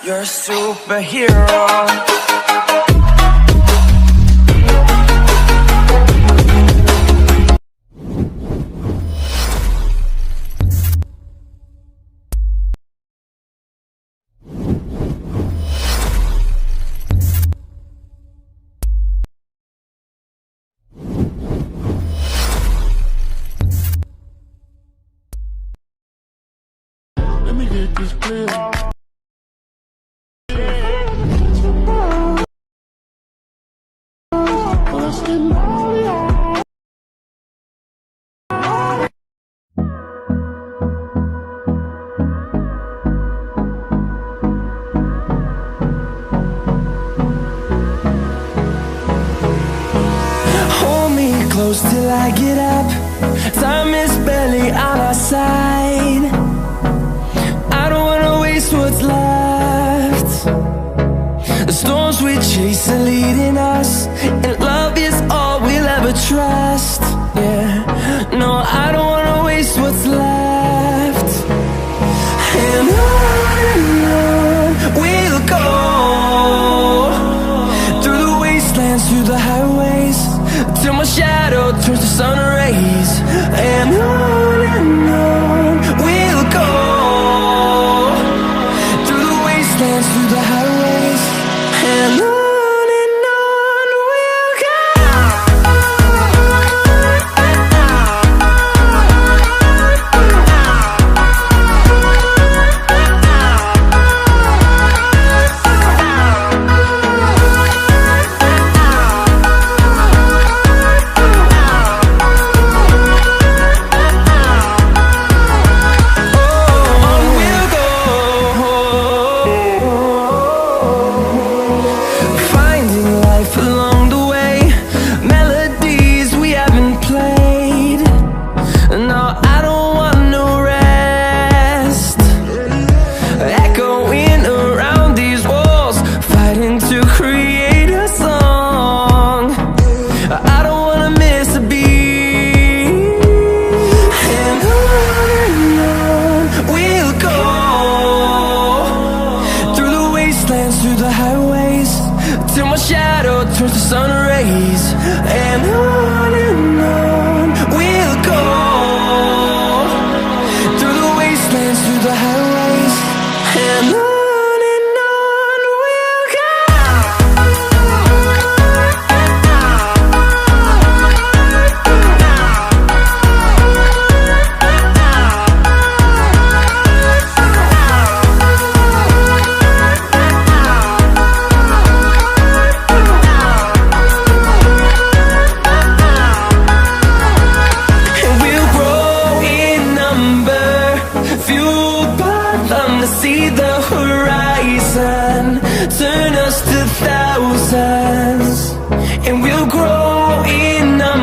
You're a superhero. Let me get this clear. Hold me close till I get up. Time is barely on our side. I don't wanna waste what's left. The storms we chase are leading us, and love is all we'll ever trust. Yeah, no, I don't wanna waste what's left. And on we'll go, through the wastelands, through the highways, till my shadow turns to sun rays. And on we'll go, through the wastelands, through the highways, and on we'll go. Through the highways, till my shadow turns to sun rays. And on we'll go, through the wastelands, through the highways, and on we'll go. See the horizon, turn us to thousands, and we'll grow